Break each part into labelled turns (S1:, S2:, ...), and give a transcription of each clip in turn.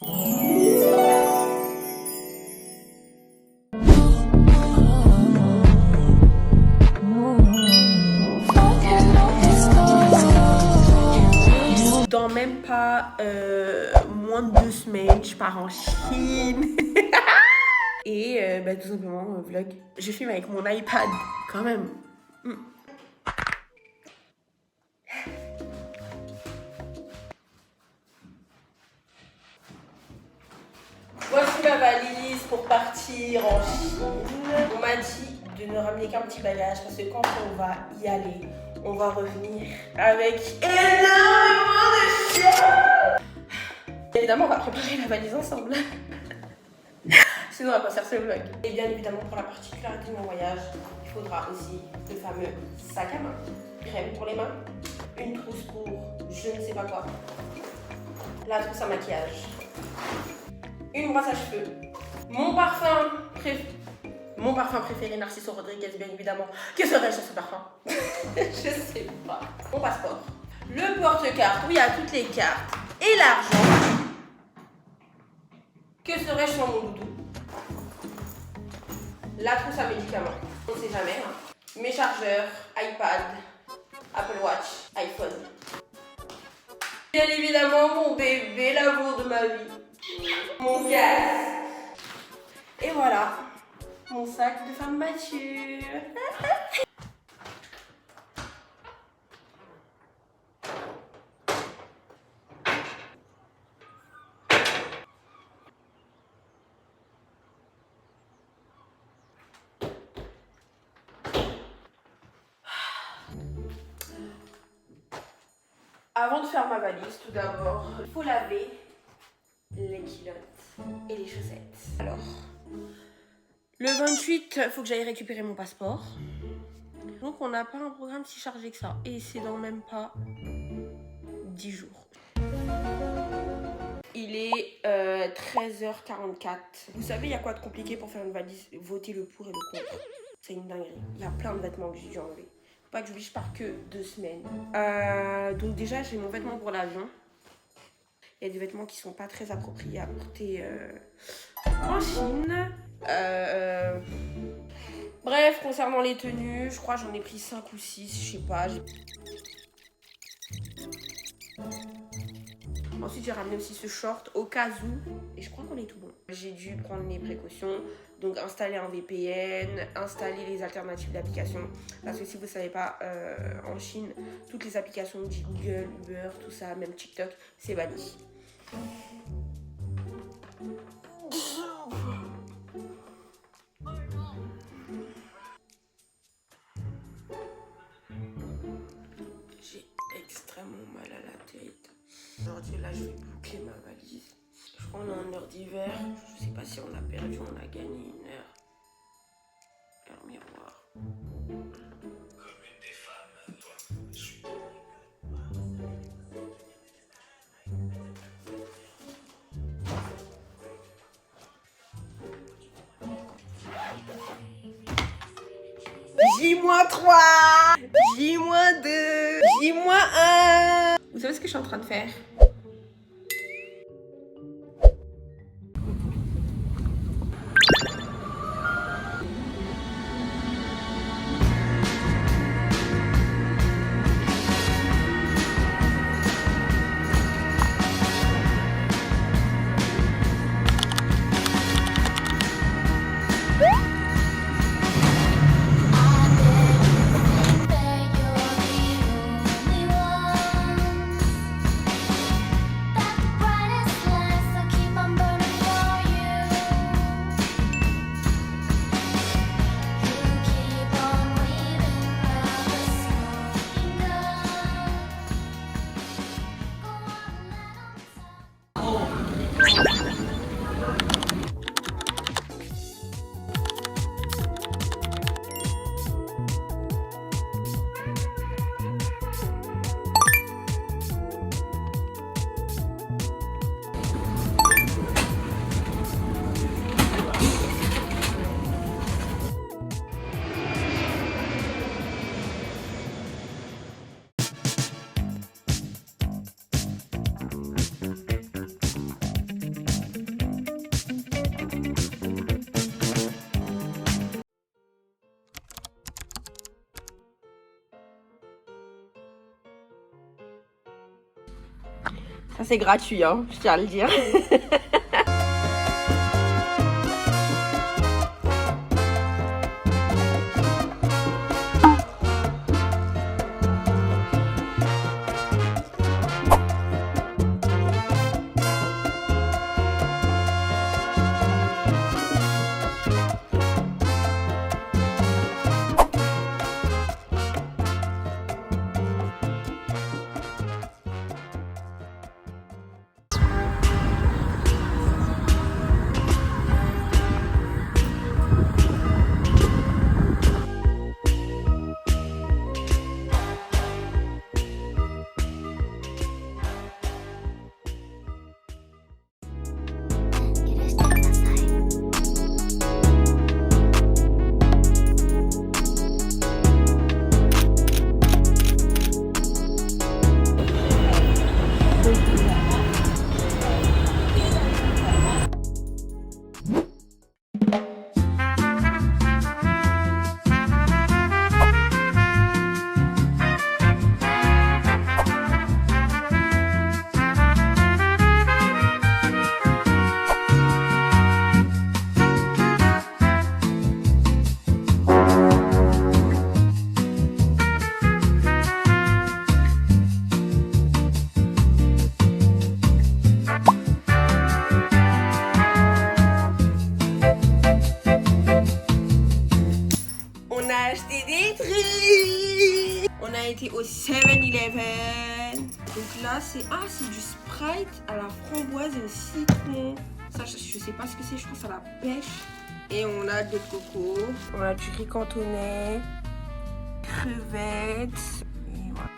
S1: Dans même pas moins de 2 semaines, je pars en Chine. Et tout simplement, vlog. Je filme avec mon iPad, quand même. Voici ma valise pour partir en Chine. On m'a dit de ne ramener qu'un petit bagage parce que quand on va y aller, on va revenir avec énormément de choses. Évidemment, on va préparer la valise ensemble. Sinon, à quoi sert ce vlog? Et bien évidemment, pour la particularité de mon voyage, il faudra aussi le fameux sac à main, crème pour les mains, une trousse pour je ne sais pas quoi, la trousse à maquillage, une brosse à cheveux, mon parfum préféré, Narciso Rodriguez, bien évidemment. Que serais-je sans ce parfum? Je sais pas. Mon passeport, le porte-carte où il y a toutes les cartes et l'argent. Que serais-je sans mon doudou? La trousse à médicaments, on ne sait jamais. Mes chargeurs, iPad, Apple Watch, iPhone. Bien évidemment, mon bébé, l'amour de ma vie. Mon casque. Et voilà, mon sac de femme mature. Avant de faire ma valise, tout d'abord, il faut laver les culottes et les chaussettes. Alors, le 28, il faut que j'aille récupérer mon passeport. Donc, on n'a pas un programme si chargé que ça. Et c'est dans même pas 10 jours. Il est 13h44. Vous savez, il y a quoi de compliqué pour faire une valise? Voter le pour et le contre. C'est une dinguerie. Il y a plein de vêtements que j'ai dû enlever. Pas que j'oublie, je pars que 2 semaines. Donc déjà, j'ai mon vêtement pour l'avion. Il y a des vêtements qui sont pas très appropriés à porter en Chine. Bref, concernant les tenues, je crois que j'en ai pris 5 ou 6, je sais pas. Ensuite, j'ai ramené aussi ce short au cas où. Et je crois qu'on est tout bon. J'ai dû prendre mes précautions. Donc, installer un VPN, installer les alternatives d'applications. Parce que si vous ne savez pas, en Chine, toutes les applications de Google, Uber, tout ça, même TikTok, c'est banni. J'ai extrêmement mal à la tête. Aujourd'hui, là, je vais boucler ma valise. Je crois qu'on est en heure d'hiver. Je sais pas si on a perdu, on a gagné une heure. Heure miroir. Comme une des femmes, toi, je suis J-3, J-2, J-1. Vous savez ce que je suis en train de faire? Ça c'est gratuit, hein, je tiens à le dire. On a acheté des trucs. On a été au 7-Eleven. Donc là, c'est du Sprite à la framboise et au citron. Ça, je sais pas ce que c'est, je pense à la pêche. Et on a de coco. On a du riz cantonais, crevettes. Et voilà.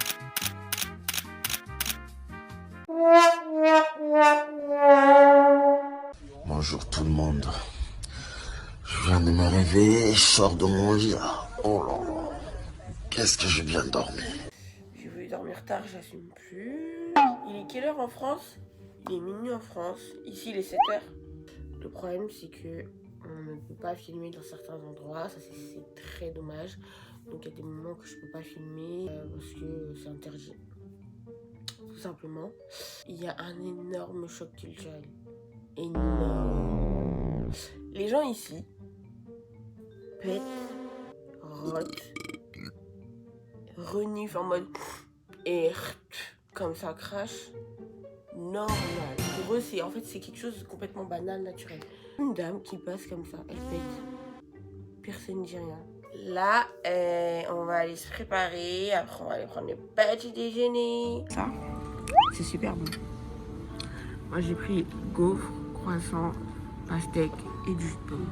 S2: Bonjour tout le monde. Je viens de me réveiller, je sors de mon lit là. Oh là là. Qu'est-ce que j'ai bien dormi.
S1: J'ai voulu dormir tard, j'assume plus. Il est quelle heure en France? Il est minuit en France. Ici, il est 7h. Le problème, c'est que on ne peut pas filmer dans certains endroits. Ça, c'est très dommage. Donc, il y a des moments que je peux pas filmer parce que c'est interdit. Tout simplement. Il y a un énorme choc culturel. Énorme. Les gens ici pètent, rotent, reniflent en mode et comme ça crache. Normal. Pour eux, c'est quelque chose de complètement banal, naturel. Une dame qui passe comme ça, elle pète. Personne ne dit rien. Là, on va aller se préparer. Après, on va aller prendre le petit déjeuner. Ça, c'est super bon. Moi, j'ai pris gaufres, croissants, pastèques et du jus de pomme.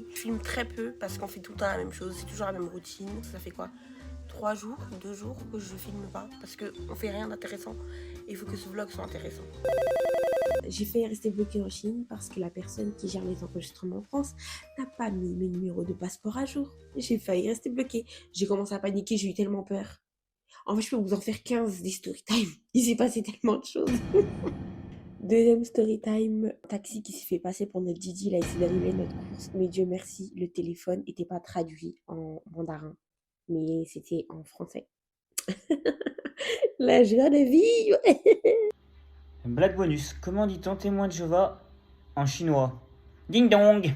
S1: Je filme très peu parce qu'on fait tout le temps la même chose, c'est toujours la même routine. Ça fait quoi, 3 jours, 2 jours que je filme pas parce qu'on fait rien d'intéressant. Il faut que ce vlog soit intéressant. J'ai failli rester bloquée en Chine parce que la personne qui gère les enregistrements en France n'a pas mis mes numéros de passeport à jour. J'ai failli rester bloquée. J'ai commencé à paniquer, j'ai eu tellement peur. En fait, je peux vous en faire 15 des story time. Il s'est passé tellement de choses. Deuxième story time, taxi qui s'est fait passer pour notre Didi, il a essayé d'annuler notre course, mais Dieu merci, le téléphone n'était pas traduit en mandarin, mais c'était en français. La joie de vivre.
S3: Blague bonus, comment dit-on témoin de Jéhovah en chinois? Ding dong.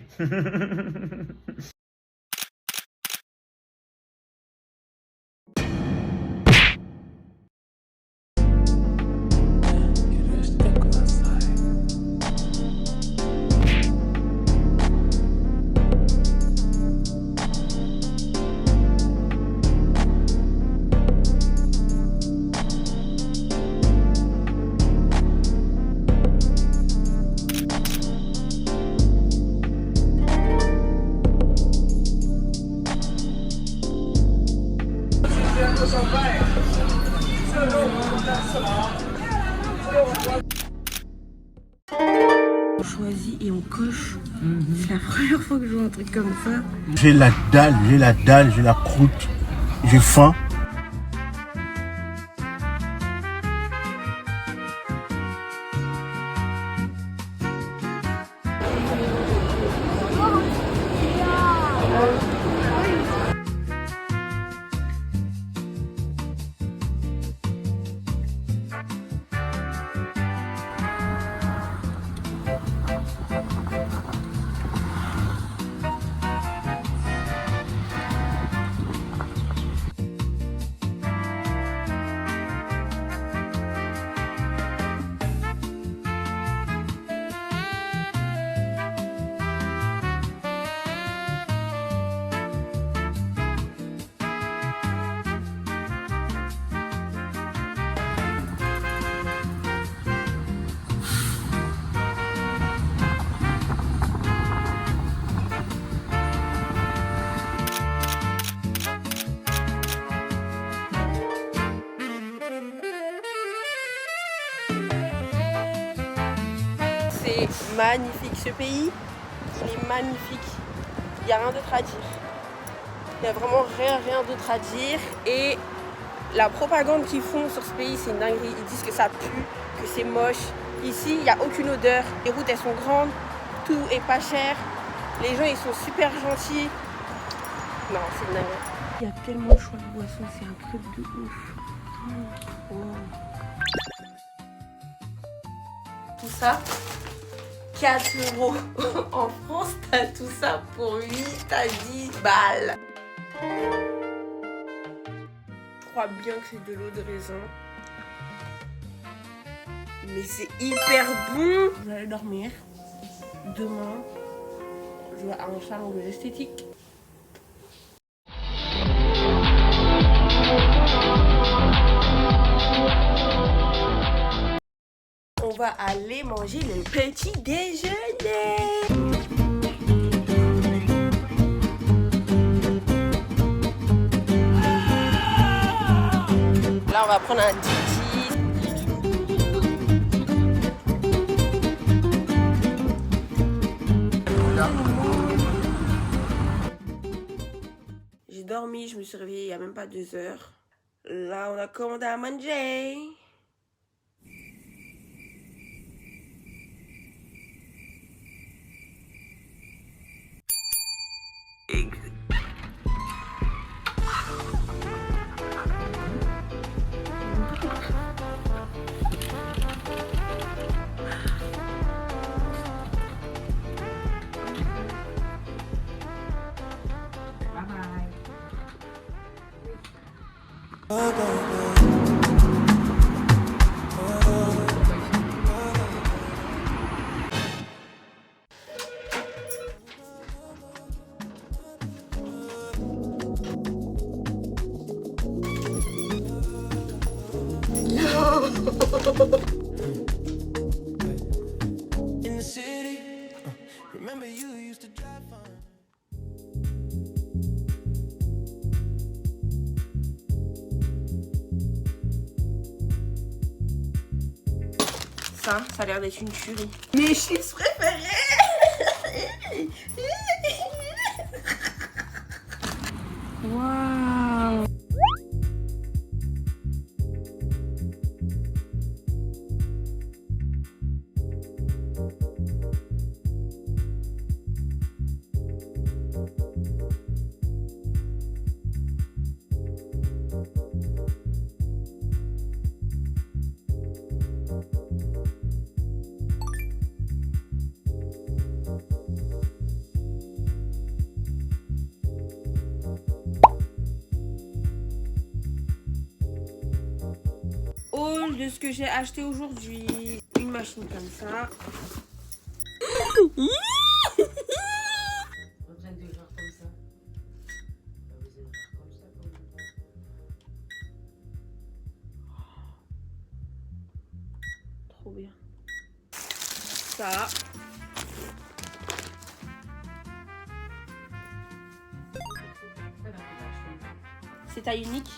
S1: On choisit et on coche. C'est la première fois que je vois un truc comme ça.
S4: J'ai la dalle, j'ai la croûte, j'ai faim.
S1: C'est magnifique ce pays, il est magnifique. Il n'y a rien d'autre à dire. Il n'y a vraiment rien d'autre à dire. Et la propagande qu'ils font sur ce pays, c'est une dinguerie. Ils disent que ça pue, que c'est moche. Ici, il n'y a aucune odeur. Les routes, elles sont grandes. Tout est pas cher. Les gens, ils sont super gentils. Non, c'est une dinguerie. Il y a tellement de choix de boissons, c'est un truc de ouf. Oh. Tout ça, 4 €. En France, t'as tout ça pour 8 à 10 balles. Je crois bien que c'est de l'eau de raisin. Mais c'est hyper bon. Je vais aller dormir. Demain, je vais à un salon de l'esthétique. On va aller manger le petit déjeuner. Là, on va prendre un Didi. J'ai dormi, je me suis réveillée il n'y a même pas 2 heures. Là, on a commandé à manger.
S5: In the city, remember you used to drive fun.
S1: Ça a l'air d'être une tuerie. Mes chips préférés. Waouh. Haul de ce que j'ai acheté aujourd'hui. Une machine comme ça. Trop bien. Ça. C'est taille unique.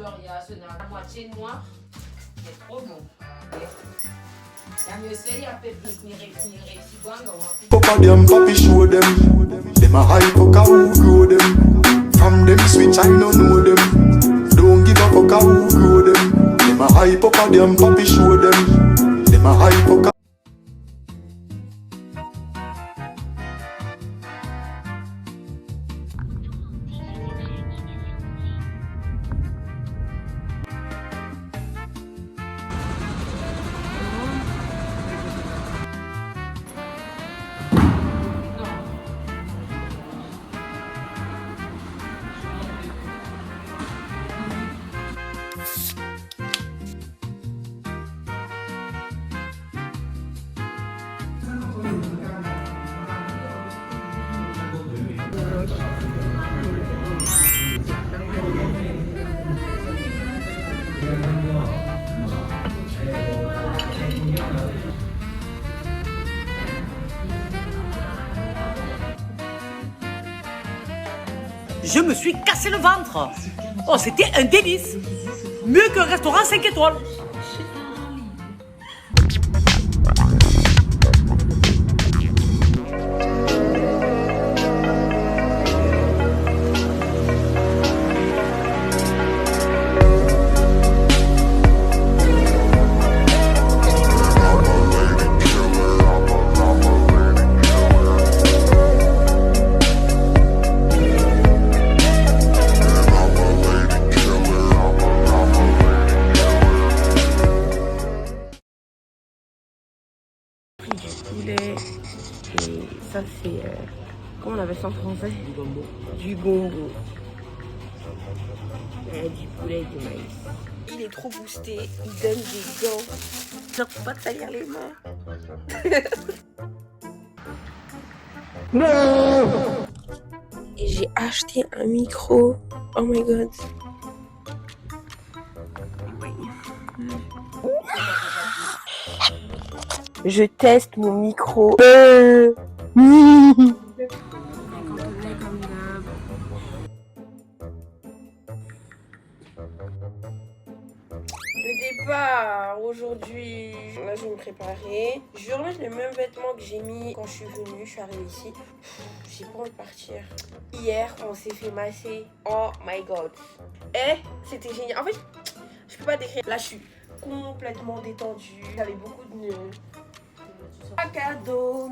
S6: couleur il y a ce dans la moitié noir. C'est trop bon. La mieux c'est il y a pépite, ni réussi,
S7: Papa them, papi show them. Them a hype, fuck a who grow them. From them switch, I don't know them. Don't give a fuck a who grow them. Them a hype, papa them, papi show them. Them a hype, fuck a.
S8: Je me suis cassé le ventre. Oh, c'était un délice. Mieux qu'un restaurant 5 étoiles.
S1: Poulet et ça c'est comment on appelle ça en français? Du gombo. Du poulet et du maïs. Il est trop boosté, il donne des gants. Genre faut pas te salir les mains. Non. Et j'ai acheté un micro. Oh my god. Je teste mon micro. Le départ aujourd'hui, là je vais me préparer. Je vais remettre les mêmes vêtements que j'ai mis quand je suis venue, je suis arrivée ici. J'ai pas envie de partir. Hier on s'est fait masser. Oh my god. Et c'était génial. En fait, je peux pas décrire. Là je suis complètement détendue. J'avais beaucoup de nœuds. Cadeau.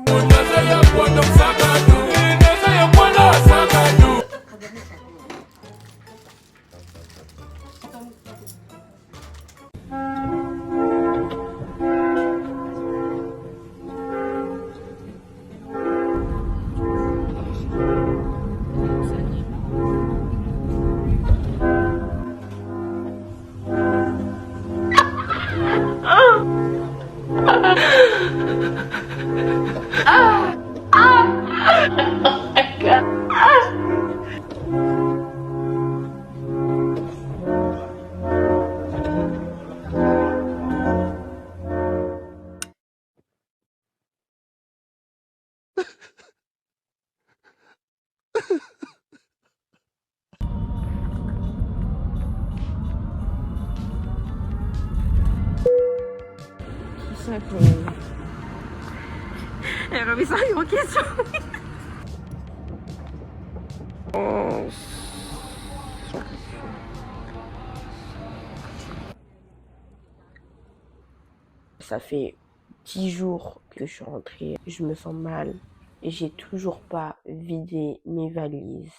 S1: Elle remet ça en question. Ça fait 10 jours que je suis rentrée. Je me sens mal et j'ai toujours pas vidé mes valises.